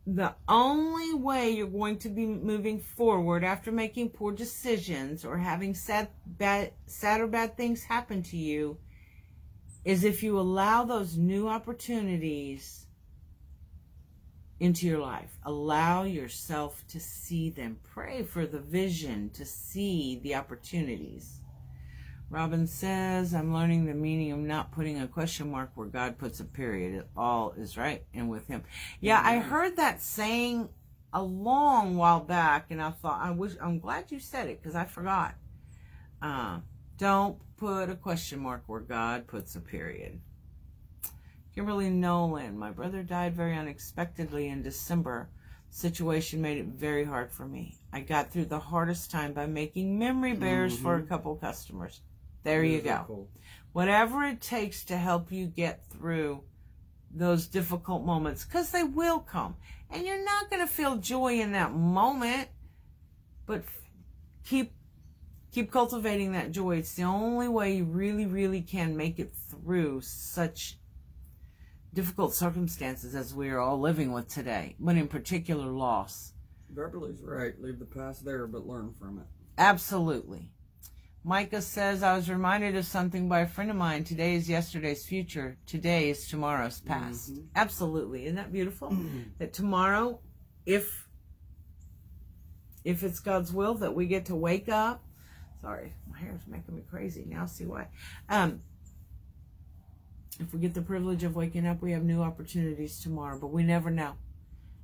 [SPEAKER 1] The only way you're going to be moving forward after making poor decisions or having sad or bad things happen to you is if you allow those new opportunities into your life. Allow yourself to see them. Pray for the vision to see the opportunities. Robin says, I'm learning the meaning of not putting a question mark where God puts a period. It all is right and with him. Yeah, I heard that saying a long while back, and I thought, I'm glad you said it because I forgot. Don't put a question mark where God puts a period. Kimberly Nolan, my brother died very unexpectedly in December. Situation made it very hard for me. I got through the hardest time by making memory bears for a couple customers. There you go. Cool. Whatever it takes to help you get through those difficult moments, because they will come. And you're not going to feel joy in that moment, but keep cultivating that joy. It's the only way you really, really can make it through such difficult circumstances as we are all living with today, but in particular loss.
[SPEAKER 2] Beverly's right. Leave the past there, but learn from it.
[SPEAKER 1] Absolutely. Micah says, I was reminded of something by a friend of mine. Today is yesterday's future. Today is tomorrow's past. Absolutely. Isn't that beautiful? That tomorrow, if it's God's will that we get to wake up. Sorry, my hair is making me crazy. Now see why. If we get the privilege of waking up, we have new opportunities tomorrow. But we never know.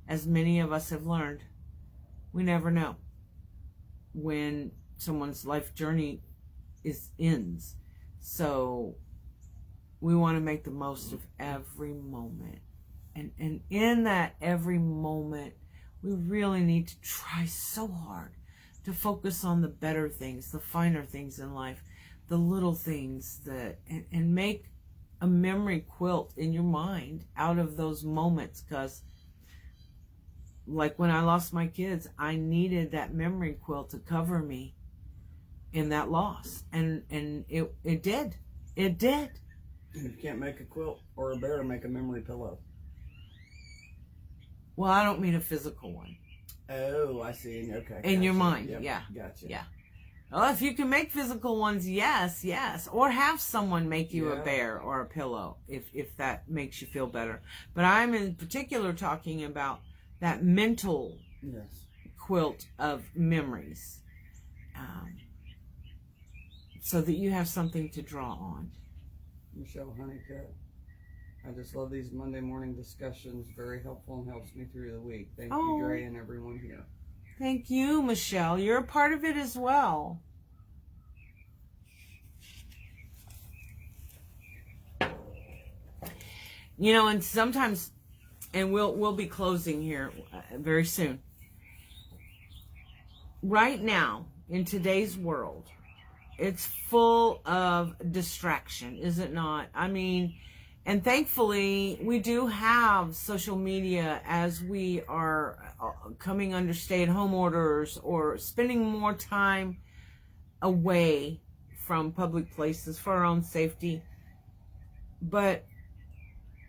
[SPEAKER 1] As many of us have learned, we never know when someone's life journey ends. So we want to make the most of every moment. And in that every moment, we really need to try so hard to focus on the better things, the finer things in life, the little things and make a memory quilt in your mind out of those moments. Because like when I lost my kids, I needed that memory quilt to cover me in that loss. And it did. It did.
[SPEAKER 2] And you can't make a quilt or a bear make a memory pillow.
[SPEAKER 1] Well, I don't mean a physical one.
[SPEAKER 2] Oh, I see. Okay.
[SPEAKER 1] In your mind,
[SPEAKER 2] yep.
[SPEAKER 1] Yeah.
[SPEAKER 2] Gotcha.
[SPEAKER 1] Yeah. Well, if you can make physical ones, yes. Or have someone make you a bear or a pillow if that makes you feel better. But I'm in particular talking about that mental quilt of memories. So that you have something to draw on.
[SPEAKER 2] Michelle Honeycutt, I just love these Monday morning discussions. Very helpful and helps me through the week. Thank you, Drea, and everyone here. Thank you, Michelle. You're a part of it as well. You know, and sometimes, and we'll be closing here very soon. Right now, in today's world, it's full of distraction, is it not? I mean, and thankfully, we do have social media as we are coming under stay-at-home orders or spending more time away from public places for our own safety. But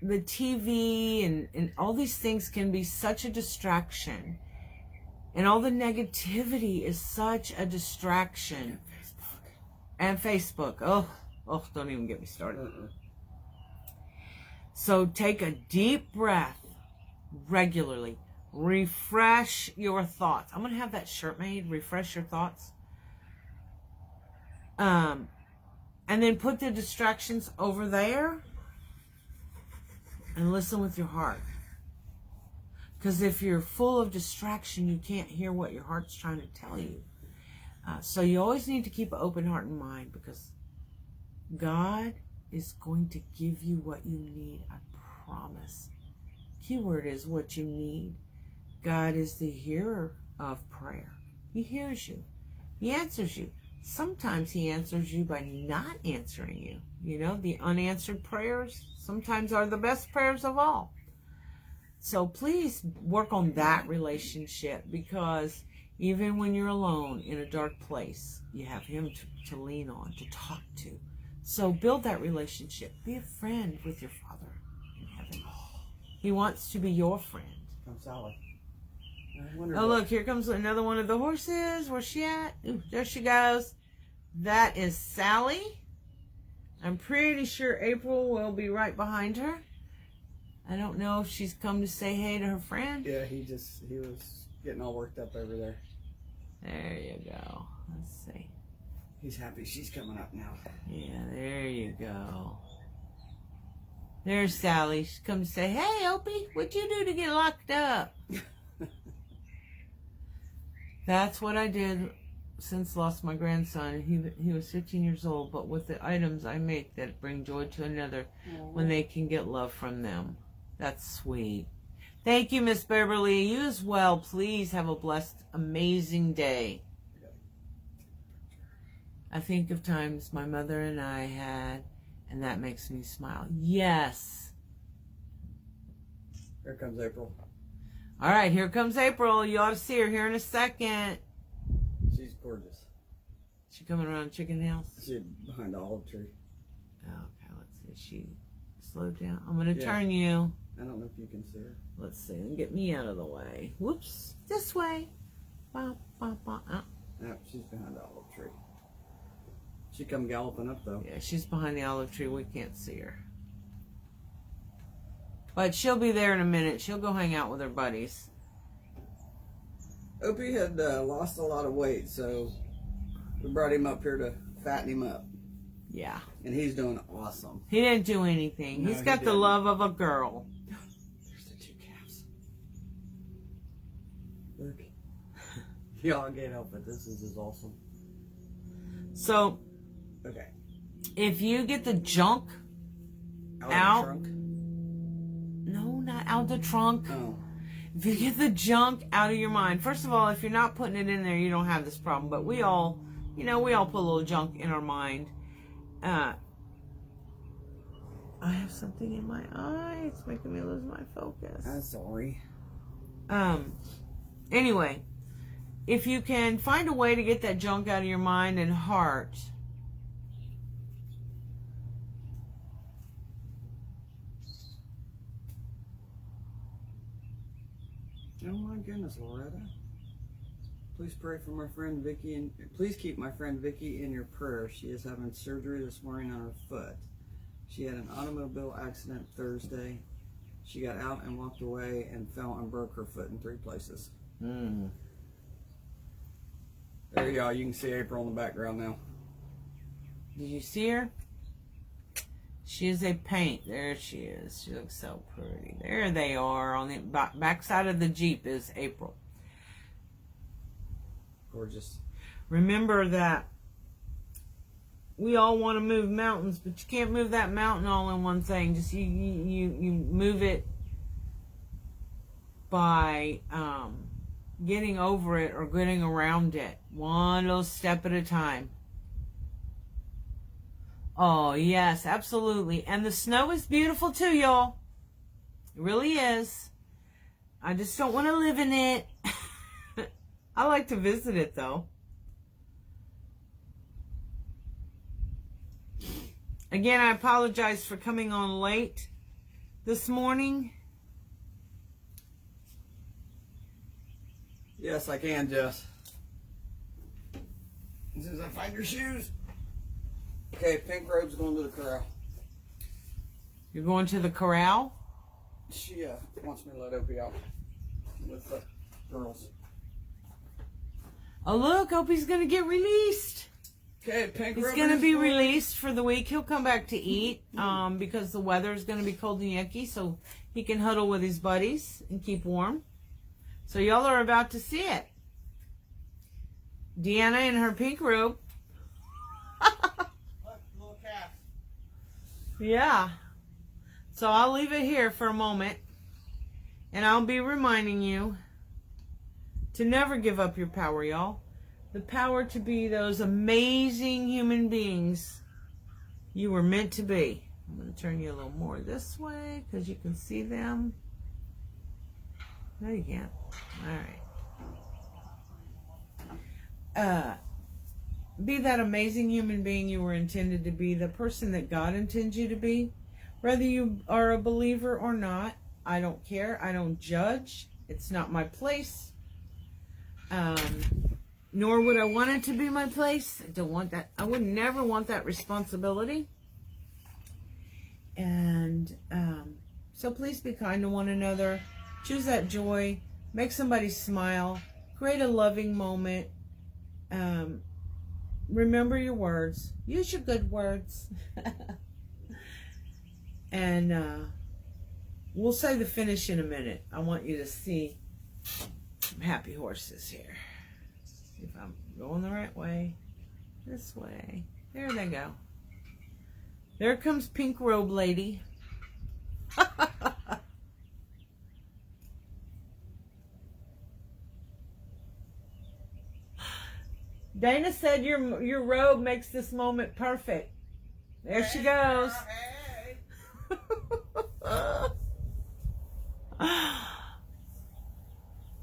[SPEAKER 2] the TV and all these things can be such a distraction. And all the negativity is such a distraction. And Facebook. Oh, don't even get me started. So take a deep breath regularly. Refresh your thoughts. I'm going to have that shirt made. Refresh your thoughts. And then put the distractions over there. And listen with your heart. Because if you're full of distraction, you can't hear what your heart's trying to tell you. So you always need to keep an open heart and mind, because God is going to give you what you need. I promise. Keyword is what you need. God is the hearer of prayer. He hears you. He answers you.
[SPEAKER 1] sometimes he answers you by not answering you. You know, the unanswered prayers sometimes are the best prayers of all. So please work on that relationship, because even when you're alone in a dark place, you have him to lean on, to talk to. So build that relationship. Be a friend with your Father in heaven. He wants to be your friend.
[SPEAKER 2] Come, Sally.
[SPEAKER 1] Oh, look, here comes another one of the horses. Where's she at? Ooh, there she goes. That is Sally. I'm pretty sure April will be right behind her. I don't know if she's come to say hey to her friend.
[SPEAKER 2] Yeah, he was getting all worked up over there.
[SPEAKER 1] There you go. Let's see.
[SPEAKER 2] He's happy she's coming up now.
[SPEAKER 1] Yeah, there you go. There's Sally. She's come to say, hey, Opie, what'd you do to get locked up? That's what I did since lost my grandson. He was 15 years old, but with the items I make that bring joy to another when they can get love from them. That's sweet. Thank you, Miss Beverly. You as well. Please have a blessed, amazing day. I think of times my mother and I had, and that makes me smile. Yes.
[SPEAKER 2] Here comes April.
[SPEAKER 1] All right, here comes April. You ought to see her here in a second.
[SPEAKER 2] She's gorgeous.
[SPEAKER 1] She coming around Chicken House?
[SPEAKER 2] She's behind the olive tree.
[SPEAKER 1] Okay, let's see. She slowed down. I'm going to turn you.
[SPEAKER 2] I don't know if you can see her.
[SPEAKER 1] Let's see. And get me out of the way. Whoops. This way. Bah, bah, bah.
[SPEAKER 2] No, she's behind the olive tree. She come galloping up, though.
[SPEAKER 1] Yeah, she's behind the olive tree. We can't see her. But she'll be there in a minute. She'll go hang out with her buddies.
[SPEAKER 2] Opie had lost a lot of weight, so we brought him up here to fatten him up.
[SPEAKER 1] Yeah.
[SPEAKER 2] And he's doing awesome.
[SPEAKER 1] He didn't do anything.
[SPEAKER 2] No,
[SPEAKER 1] He's got the love of a girl.
[SPEAKER 2] There's the two calves. Look. Y'all can't help it. This is awesome.
[SPEAKER 1] So,
[SPEAKER 2] okay.
[SPEAKER 1] If you get the junk
[SPEAKER 2] Out of the trunk?
[SPEAKER 1] No, not out the trunk.
[SPEAKER 2] Oh.
[SPEAKER 1] If you get the junk out of your mind, first of all, if you're not putting it in there, you don't have this problem. But we all, put a little junk in our mind. I have something in my eye. It's making me lose my focus.
[SPEAKER 2] I'm sorry.
[SPEAKER 1] Anyway, if you can find a way to get that junk out of your mind and heart,
[SPEAKER 2] oh my goodness, Loretta. Please pray for my friend Vicky, and please keep my friend Vicky in your prayers. She is having surgery this morning on her foot. She had an automobile accident Thursday. She got out and walked away and fell and broke her foot in 3 places. There you go. You can see April in the background now.
[SPEAKER 1] Did you see her? She is a paint. There she is. She looks so pretty. There they are. On the back side of the Jeep is April.
[SPEAKER 2] Gorgeous.
[SPEAKER 1] Remember that we all want to move mountains, but you can't move that mountain all in one thing. Just you move it by getting over it or getting around it, one little step at a time. Oh, yes, absolutely. And the snow is beautiful too, y'all. It really is. I just don't want to live in it. I like to visit it, though. Again, I apologize for coming on late this morning.
[SPEAKER 2] Yes, I can, Jess. As soon as I find your shoes. Okay, Pink Robe's going to the corral.
[SPEAKER 1] You're going to the corral?
[SPEAKER 2] She wants me to let Opie out with the girls.
[SPEAKER 1] Oh, look, Opie's going to get released.
[SPEAKER 2] Okay, Pink Robe.
[SPEAKER 1] He's going to be released for the week. He'll come back to eat because the weather is going to be cold and yucky, so he can huddle with his buddies and keep warm. So y'all are about to see it. Deanna in her pink robe.
[SPEAKER 2] Look, little cat.
[SPEAKER 1] Yeah. So I'll leave it here for a moment, and I'll be reminding you to never give up your power, y'all. the power to be those amazing human beings you were meant to be. I'm going to turn you a little more this way because you can see them. No, you can't. All right. Be that amazing human being you were intended to be, the person that God intends you to be. Whether you are a believer or not, I don't care. I don't judge. It's not my place. Nor would I want it to be my place. I don't want that. I would never want that responsibility. And so please be kind to one another. Choose that joy. Make somebody smile. Create a loving moment. Remember your words. Use your good words. And we'll say the finish in a minute. I want you to see some happy horses here. See if I'm going the right way. This way. There they go. There comes Pink Robe Lady. Dana said your robe makes this moment perfect. There she goes.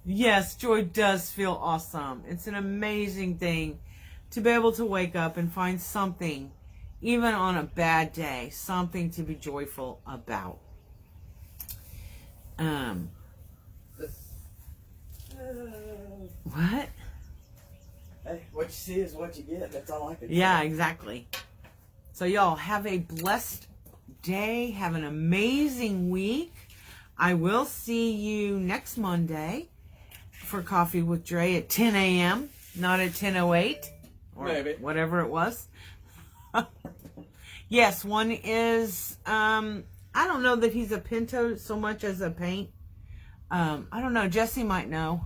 [SPEAKER 1] Yes, joy does feel awesome. It's an amazing thing to be able to wake up and find something, even on a bad day, something to be joyful about. What?
[SPEAKER 2] Hey, what you see is what you get. That's all I can say.
[SPEAKER 1] Yeah, exactly. So y'all have a blessed day. Have an amazing week. I will see you next Monday for Coffee with Drea at 10 a.m. Not at 10:08 or
[SPEAKER 2] Maybe.
[SPEAKER 1] whatever it was. Yes, one is, I don't know that he's a Pinto so much as a paint. I don't know. Jesse might know.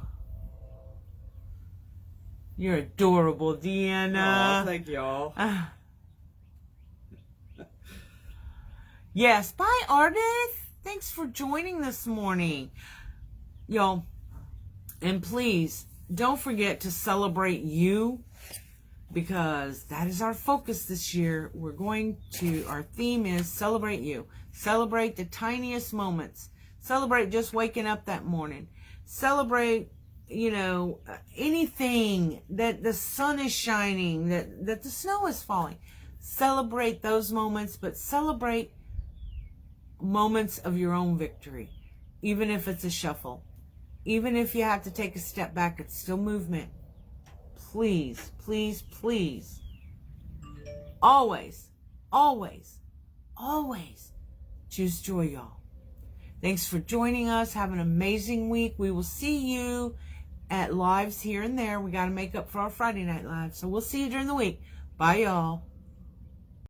[SPEAKER 1] You're adorable, Deanna.
[SPEAKER 2] Oh, thank y'all.
[SPEAKER 1] Yes, bye, Ardith. Thanks for joining this morning. Y'all, and please, don't forget to celebrate you, because that is our focus this year. Our theme is celebrate you. Celebrate the tiniest moments. Celebrate just waking up that morning. Celebrate, anything, that the sun is shining, that the snow is falling. Celebrate those moments, but celebrate moments of your own victory. Even if it's a shuffle. Even if you have to take a step back, it's still movement. Please, please, please. Always, always, always choose joy, y'all. Thanks for joining us. Have an amazing week. We will see you at lives here and there. We got to make up for our Friday night live. So we'll see you during the week. Bye, y'all.